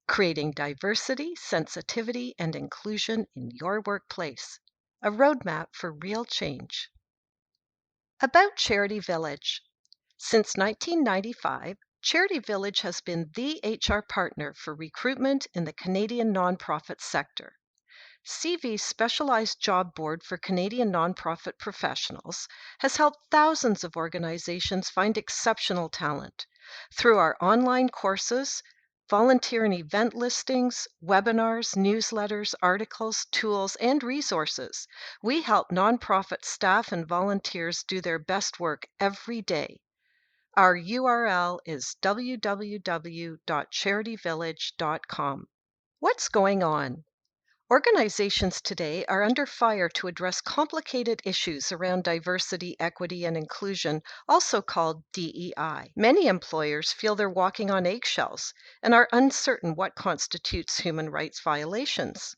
Creating diversity, sensitivity, and inclusion in your workplace. A roadmap for real change. About Charity Village. Since 1995, Charity Village has been the HR partner for recruitment in the Canadian nonprofit sector. CV's specialized job board for Canadian nonprofit professionals has helped thousands of organizations find exceptional talent. Through our online courses, volunteer and event listings, webinars, newsletters, articles, tools, and resources, we help nonprofit staff and volunteers do their best work every day. Our URL is www.charityvillage.com. What's going on? Organizations today are under fire to address complicated issues around diversity, equity, and inclusion, also called DEI. Many employers feel they're walking on eggshells and are uncertain what constitutes human rights violations.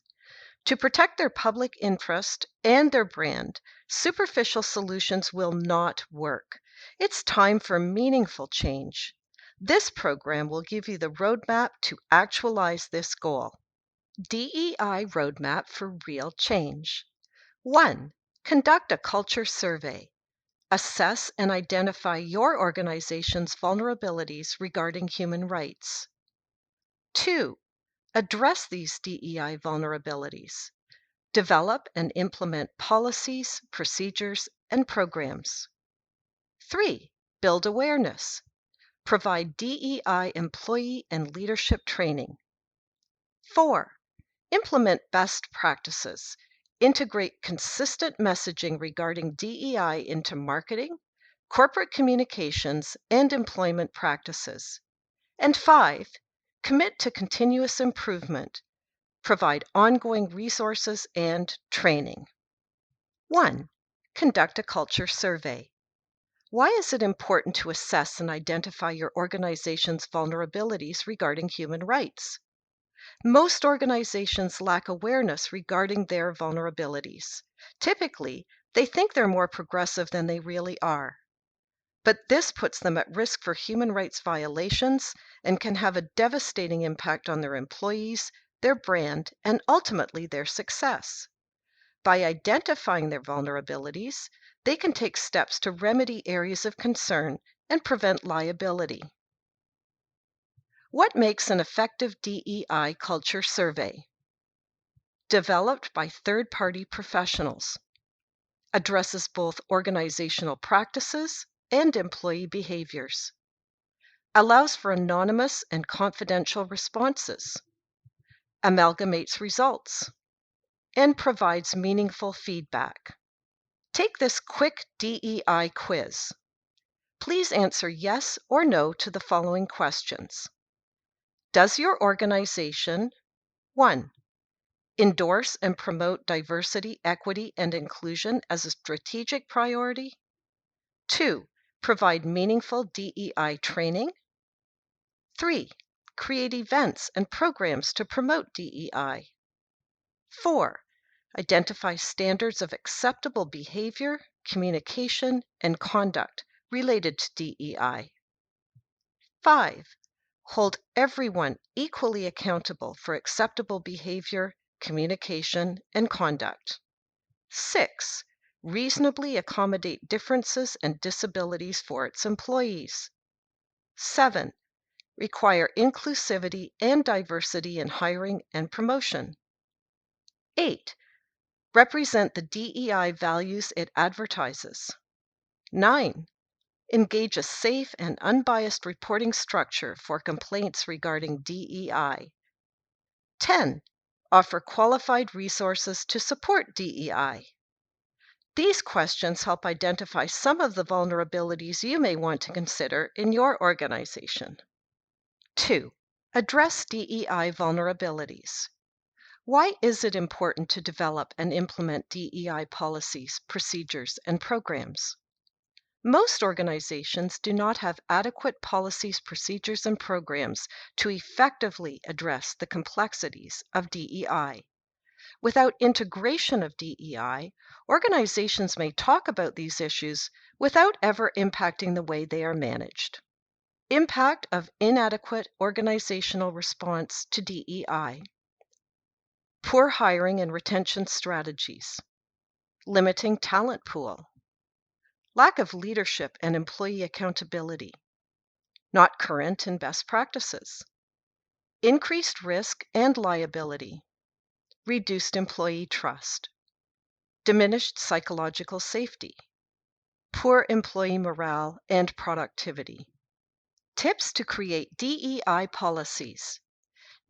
To protect their public interest and their brand, superficial solutions will not work. It's time for meaningful change. This program will give you the roadmap to actualize this goal. DEI Roadmap for Real Change. 1. Conduct a culture survey. Assess and identify your organization's vulnerabilities regarding human rights. 2. Address these DEI vulnerabilities. Develop and implement policies, procedures, and programs. 3. Build awareness. Provide DEI employee and leadership training. 4. Implement best practices. Integrate consistent messaging regarding DEI into marketing, corporate communications, and employment practices. And 5, commit to continuous improvement. Provide ongoing resources and training. 1. Conduct a culture survey. Why is it important to assess and identify your organization's vulnerabilities regarding human rights? Most organizations lack awareness regarding their vulnerabilities. Typically, they think they're more progressive than they really are. But this puts them at risk for human rights violations and can have a devastating impact on their employees, their brand, and ultimately their success. By identifying their vulnerabilities, they can take steps to remedy areas of concern and prevent liability. What makes an effective DEI culture survey? Developed by third-party professionals. Addresses both organizational practices and employee behaviors. Allows for anonymous and confidential responses. Amalgamates results. And provides meaningful feedback. Take this quick DEI quiz. Please answer yes or no to the following questions. Does your organization 1. Endorse and promote diversity, equity, and inclusion as a strategic priority? 2. Provide meaningful DEI training? 3. Create events and programs to promote DEI? 4. Identify standards of acceptable behavior, communication, and conduct related to DEI. 5. Hold everyone equally accountable for acceptable behavior, communication, and conduct. 6. Reasonably accommodate differences and disabilities for its employees. 7. Require inclusivity and diversity in hiring and promotion. 8. Represent the DEI values it advertises. 9. Engage a safe and unbiased reporting structure for complaints regarding DEI. 10. Offer qualified resources to support DEI. These questions help identify some of the vulnerabilities you may want to consider in your organization. 2. Address DEI vulnerabilities. Why is it important to develop and implement DEI policies, procedures, and programs? Most organizations do not have adequate policies, procedures, and programs to effectively address the complexities of DEI. Without integration of DEI, organizations may talk about these issues without ever impacting the way they are managed. Impact of inadequate organizational response to DEI. Poor hiring and retention strategies. Limiting talent pool. Lack of leadership and employee accountability. Not current and best practices. Increased risk and liability. Reduced employee trust. Diminished psychological safety. Poor employee morale and productivity. Tips to create DEI policies.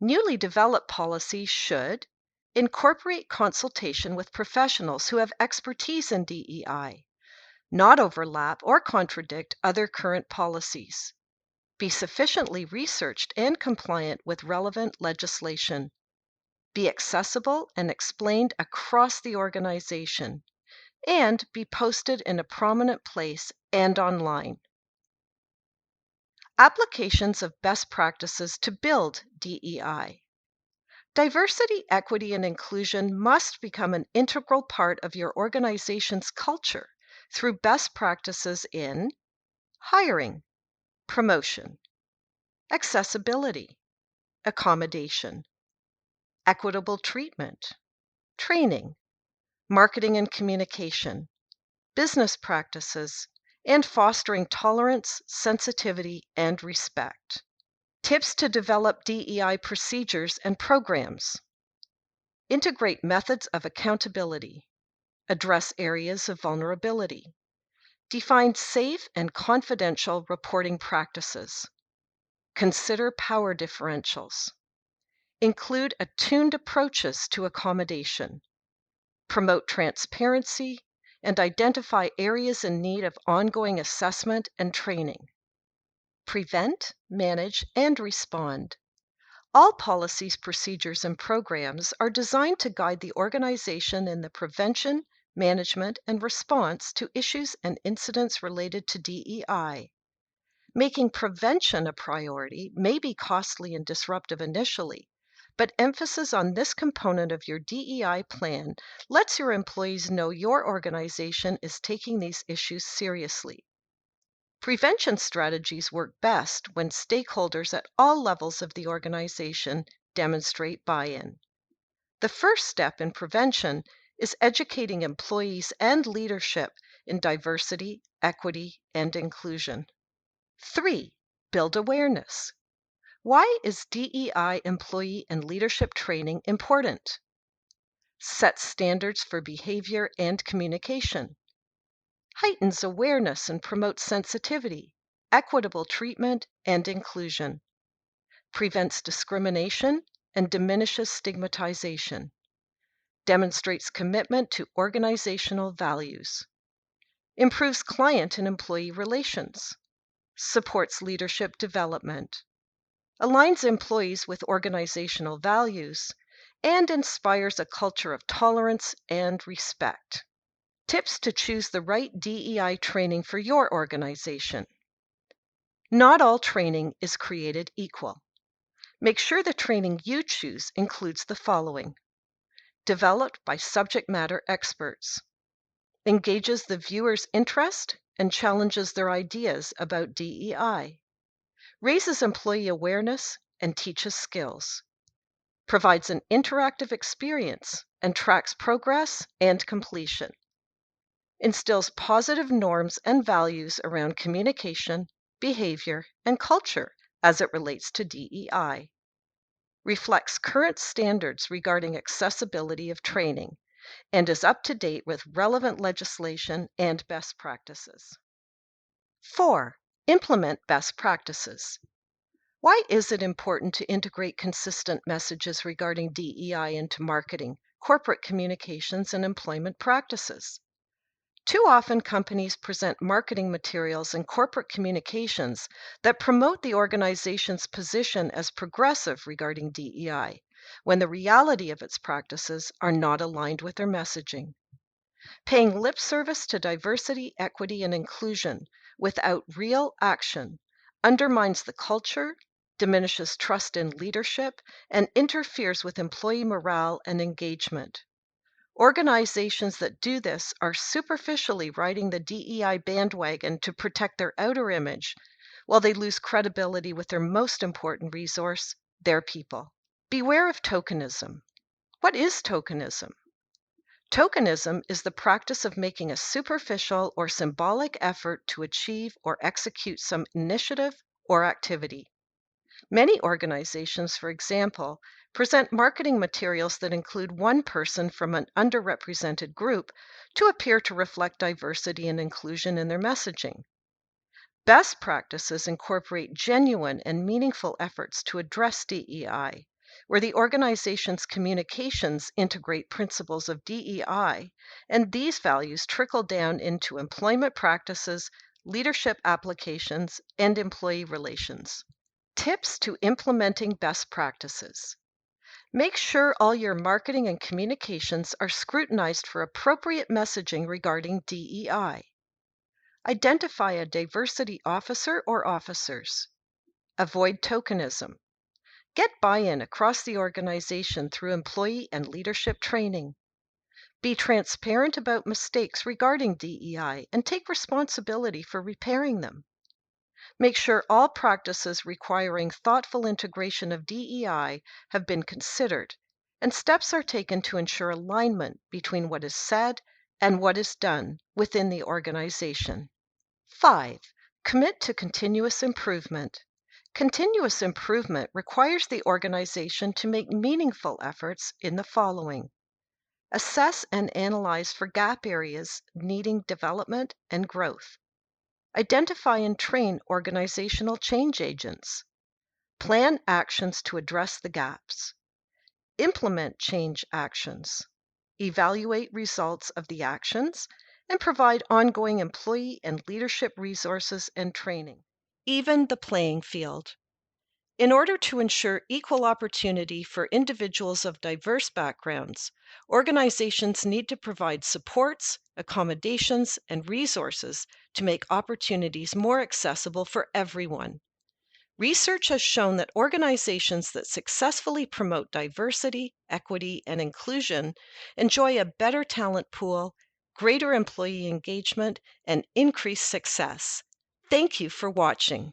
Newly developed policies should incorporate consultation with professionals who have expertise in DEI, not overlap or contradict other current policies, be sufficiently researched and compliant with relevant legislation, be accessible and explained across the organization, and be posted in a prominent place and online. Applications of best practices to build DEI. Diversity, equity, and inclusion must become an integral part of your organization's culture through best practices in hiring, promotion, accessibility, accommodation, equitable treatment, training, marketing and communication, business practices, and fostering tolerance, sensitivity, and respect. Tips to develop DEI procedures and programs. Integrate methods of accountability. Address areas of vulnerability. Define safe and confidential reporting practices. Consider power differentials. Include attuned approaches to accommodation. Promote transparency and identify areas in need of ongoing assessment and training. Prevent, manage, and respond. All policies, procedures, and programs are designed to guide the organization in the prevention, management, and response to issues and incidents related to DEI. Making prevention a priority may be costly and disruptive initially, but emphasis on this component of your DEI plan lets your employees know your organization is taking these issues seriously. Prevention strategies work best when stakeholders at all levels of the organization demonstrate buy-in. The first step in prevention is educating employees and leadership in diversity, equity, and inclusion. 3. Build awareness. Why is DEI employee and leadership training important? Set standards for behavior and communication. Heightens awareness and promotes sensitivity, equitable treatment, and inclusion. Prevents discrimination and diminishes stigmatization. Demonstrates commitment to organizational values. Improves client and employee relations. Supports leadership development. Aligns employees with organizational values, and inspires a culture of tolerance and respect. Tips to choose the right DEI training for your organization. Not all training is created equal. Make sure the training you choose includes the following: developed by subject matter experts, engages the viewer's interest and challenges their ideas about DEI, raises employee awareness and teaches skills, provides an interactive experience and tracks progress and completion, instills positive norms and values around communication, behavior, and culture as it relates to DEI, reflects current standards regarding accessibility of training, and is up to date with relevant legislation and best practices. 4. Implement best practices. Why is it important to integrate consistent messages regarding DEI into marketing, corporate communications, and employment practices? Too often, companies present marketing materials and corporate communications that promote the organization's position as progressive regarding DEI, when the reality of its practices are not aligned with their messaging. Paying lip service to diversity, equity, and inclusion without real action undermines the culture, diminishes trust in leadership, and interferes with employee morale and engagement. Organizations that do this are superficially riding the DEI bandwagon to protect their outer image, while they lose credibility with their most important resource, their people. Beware of tokenism. What is tokenism? Tokenism is the practice of making a superficial or symbolic effort to achieve or execute some initiative or activity. Many organizations, for example, present marketing materials that include one person from an underrepresented group to appear to reflect diversity and inclusion in their messaging. Best practices incorporate genuine and meaningful efforts to address DEI, where the organization's communications integrate principles of DEI, and these values trickle down into employment practices, leadership applications, and employee relations. Tips to implementing best practices. Make sure all your marketing and communications are scrutinized for appropriate messaging regarding DEI. Identify a diversity officer or officers. Avoid tokenism. Get buy-in across the organization through employee and leadership training. Be transparent about mistakes regarding DEI and take responsibility for repairing them. Make sure all practices requiring thoughtful integration of DEI have been considered, and steps are taken to ensure alignment between what is said and what is done within the organization. 5. Commit to continuous improvement. Continuous improvement requires the organization to make meaningful efforts in the following: assess and analyze for gap areas needing development and growth. Identify and train organizational change agents. Plan actions to address the gaps. Implement change actions. Evaluate results of the actions and provide ongoing employee and leadership resources and training. Even the playing field. In order to ensure equal opportunity for individuals of diverse backgrounds, organizations need to provide supports, accommodations, and resources to make opportunities more accessible for everyone. Research has shown that organizations that successfully promote diversity, equity, and inclusion enjoy a better talent pool, greater employee engagement, and increased success. Thank you for watching.